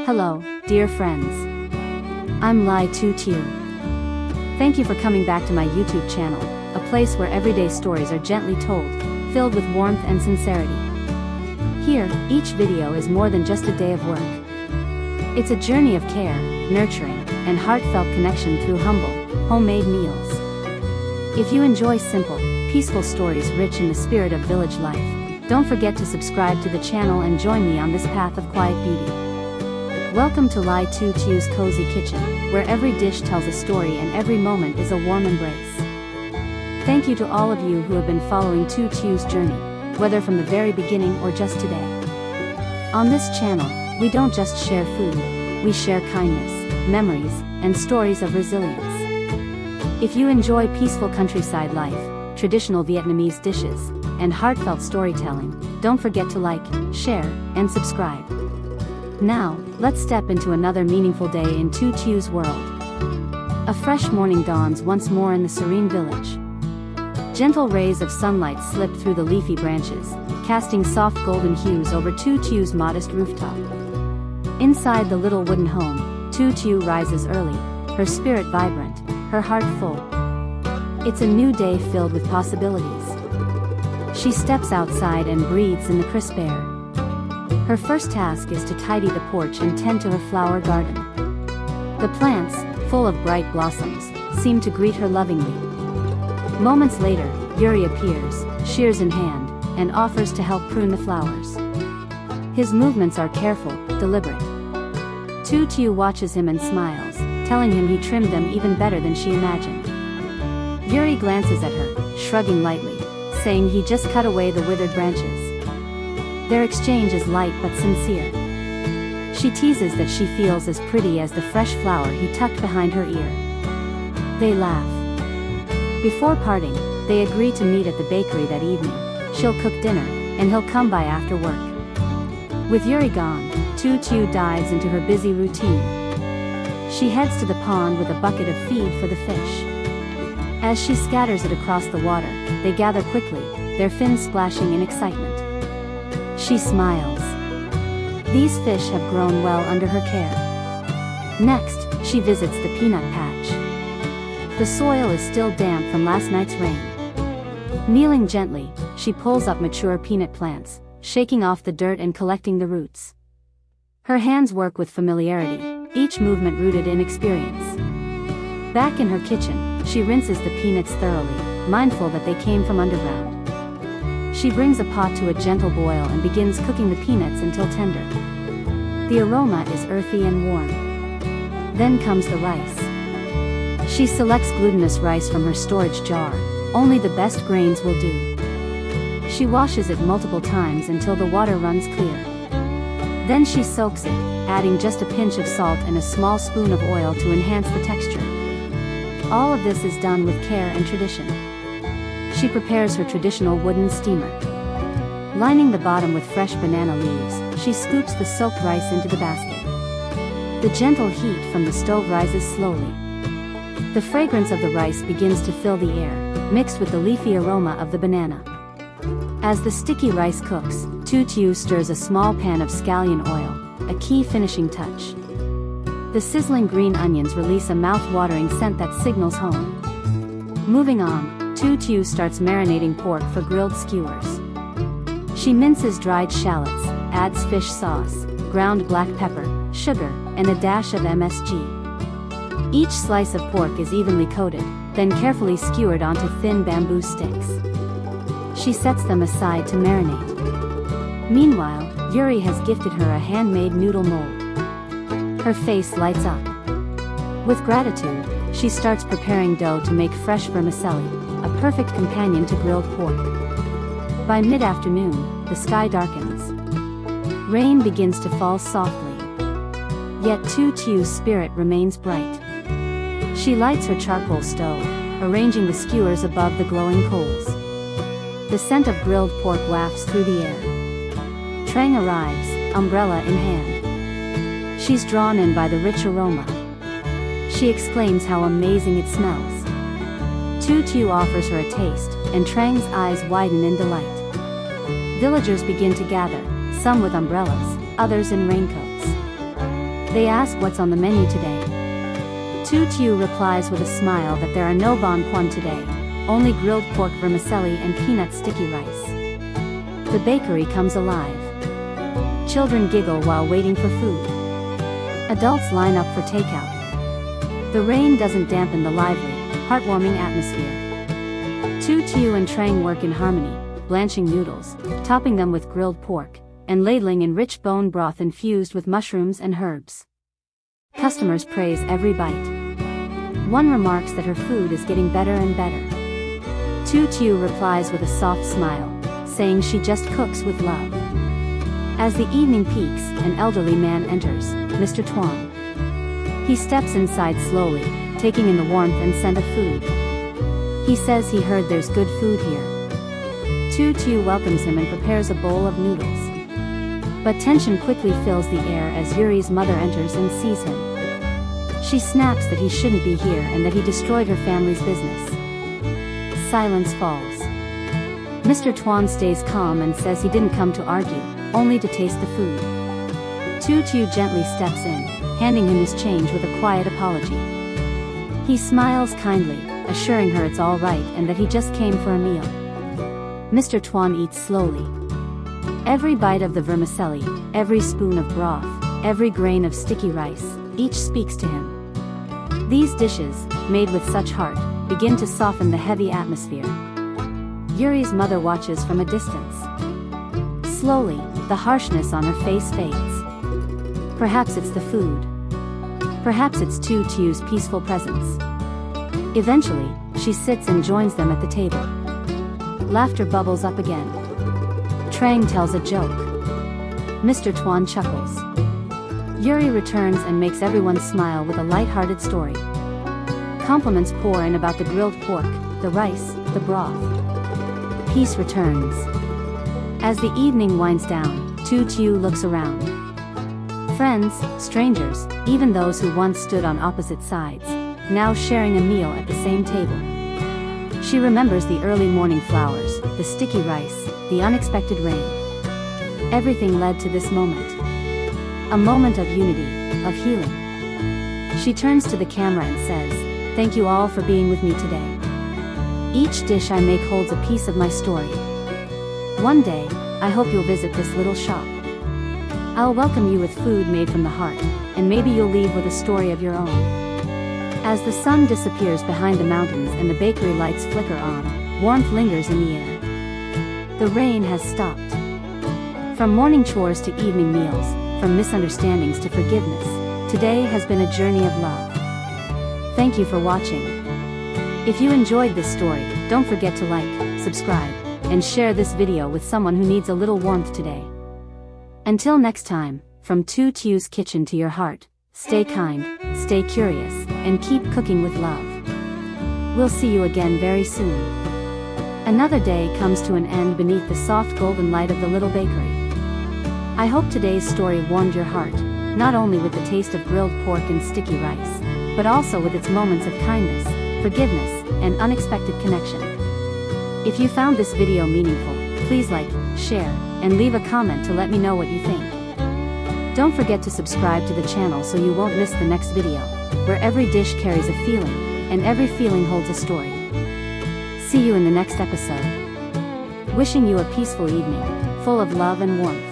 Hello, dear friends. I'm Tu Tieu. Thank you for coming back to my YouTube channel, a place where everyday stories are gently told, filled with warmth and sincerity. Here, each video is more than just a day of work. It's a journey of care, nurturing, and heartfelt connection through humble, homemade meals. If you enjoy simple, peaceful stories rich in the spirit of village life, don't forget to subscribe to the channel and join me on this path of quiet beauty. Welcome to Tu Tieu's cozy kitchen, where every dish tells a story and every moment is a warm embrace. Thank you to all of you who have been following Tu Tieu's journey, whether from the very beginning or just today. On this channel, we don't just share food, we share kindness, memories, and stories of resilience. If you enjoy peaceful countryside life, traditional Vietnamese dishes, and heartfelt storytelling, don't forget to like, share, and subscribe. Now, let's step into another meaningful day in Tu Tieu's world. A fresh morning dawns once more in the serene village. Gentle rays of sunlight slip through the leafy branches, casting soft golden hues over Tu Tieu's modest rooftop. Inside the little wooden home, Tu Tieu rises early, her spirit vibrant, her heart full. It's a new day filled with possibilities. She steps outside and breathes in the crisp air. Her first task is to tidy the porch and tend to her flower garden. The plants, full of bright blossoms, seem to greet her lovingly. Moments later, Yuri appears, shears in hand, and offers to help prune the flowers. His movements are careful, deliberate. Tu Tieu watches him and smiles, telling him he trimmed them even better than she imagined. Yuri glances at her, shrugging lightly, saying he just cut away the withered branches. Their exchange is light but sincere. She teases that she feels as pretty as the fresh flower he tucked behind her ear. They laugh. Before parting, they agree to meet at the bakery that evening. She'll cook dinner, and he'll come by after work. With Yuri gone, Tu Tieu dives into her busy routine. She heads to the pond with a bucket of feed for the fish. As she scatters it across the water, they gather quickly, their fins splashing in excitement. She smiles. These fish have grown well under her care. Next, she visits the peanut patch. The soil is still damp from last night's rain. Kneeling gently, she pulls up mature peanut plants, shaking off the dirt and collecting the roots. Her hands work with familiarity, each movement rooted in experience. Back in her kitchen, she rinses the peanuts thoroughly, mindful that they came from underground. She brings a pot to a gentle boil and begins cooking the peanuts until tender. The aroma is earthy and warm. Then comes the rice. She selects glutinous rice from her storage jar, only the best grains will do. She washes it multiple times until the water runs clear. Then she soaks it, adding just a pinch of salt and a small spoon of oil to enhance the texture. All of this is done with care and tradition. She prepares her traditional wooden steamer. Lining the bottom with fresh banana leaves, she scoops the soaked rice into the basket. The gentle heat from the stove rises slowly. The fragrance of the rice begins to fill the air, mixed with the leafy aroma of the banana. As the sticky rice cooks, Tu Tieu stirs a small pan of scallion oil, a key finishing touch. The sizzling green onions release a mouth-watering scent that signals home. Moving on, Tu Tieu starts marinating pork for grilled skewers. She minces dried shallots, adds fish sauce, ground black pepper, sugar, and a dash of MSG. Each slice of pork is evenly coated, then carefully skewered onto thin bamboo sticks. She sets them aside to marinate. Meanwhile, Yuri has gifted her a handmade noodle mold. Her face lights up. With gratitude, she starts preparing dough to make fresh vermicelli, a perfect companion to grilled pork. By mid-afternoon, the sky darkens. Rain begins to fall softly. Yet Tu Tieu's spirit remains bright. She lights her charcoal stove, arranging the skewers above the glowing coals. The scent of grilled pork wafts through the air. Trang arrives, umbrella in hand. She's drawn in by the rich aroma. She exclaims how amazing it smells. Tu Tieu offers her a taste, and Trang's eyes widen in delight. Villagers begin to gather, some with umbrellas, others in raincoats. They ask what's on the menu today. Tu Tieu replies with a smile that there are no bon quan today, only grilled pork vermicelli and peanut sticky rice. The bakery comes alive. Children giggle while waiting for food. Adults line up for takeout. The rain doesn't dampen the lively, heartwarming atmosphere. Tu Tieu and Trang work in harmony, blanching noodles, topping them with grilled pork, and ladling in rich bone broth infused with mushrooms and herbs. Customers praise every bite. One remarks that her food is getting better and better. Tu Tieu replies with a soft smile, saying she just cooks with love. As the evening peaks, an elderly man enters, Mr. Tuan. He steps inside slowly, taking in the warmth and scent of food. He says he heard there's good food here. Tu Tieu welcomes him and prepares a bowl of noodles. But tension quickly fills the air as Yuri's mother enters and sees him. She snaps that he shouldn't be here and that he destroyed her family's business. Silence falls. Mr. Tuan stays calm and says he didn't come to argue, only to taste the food. Tu Tieu gently steps in, handing him his change with a quiet apology. He smiles kindly, assuring her it's all right and that he just came for a meal. Mr. Tuan eats slowly. Every bite of the vermicelli, every spoon of broth, every grain of sticky rice, each speaks to him. These dishes, made with such heart, begin to soften the heavy atmosphere. Yuri's mother watches from a distance. Slowly, the harshness on her face fades. Perhaps it's the food. Perhaps it's Tu Tieu's peaceful presence. Eventually, she sits and joins them at the table. Laughter bubbles up again. Trang tells a joke. Mr. Tuan chuckles. Yuri returns and makes everyone smile with a light-hearted story. Compliments pour in about the grilled pork, the rice, the broth. Peace returns. As the evening winds down, Tu Tieu looks around. Friends, strangers, even those who once stood on opposite sides, now sharing a meal at the same table. She remembers the early morning flowers, the sticky rice, the unexpected rain. Everything led to this moment. A moment of unity, of healing. She turns to the camera and says, "Thank you all for being with me today. Each dish I make holds a piece of my story. One day, I hope you'll visit this little shop. I'll welcome you with food made from the heart, and maybe you'll leave with a story of your own." As the sun disappears behind the mountains and the bakery lights flicker on, warmth lingers in the air. The rain has stopped. From morning chores to evening meals, from misunderstandings to forgiveness, today has been a journey of love. Thank you for watching. If you enjoyed this story, don't forget to like, subscribe, and share this video with someone who needs a little warmth today. Until next time, from Tu Tieu's kitchen to your heart, stay kind, stay curious, and keep cooking with love. We'll see you again very soon. Another day comes to an end beneath the soft golden light of the little bakery. I hope today's story warmed your heart, not only with the taste of grilled pork and sticky rice, but also with its moments of kindness, forgiveness, and unexpected connection. If you found this video meaningful, please like, share, and leave a comment to let me know what you think. Don't forget to subscribe to the channel so you won't miss the next video, where every dish carries a feeling, and every feeling holds a story. See you in the next episode. Wishing you a peaceful evening, full of love and warmth.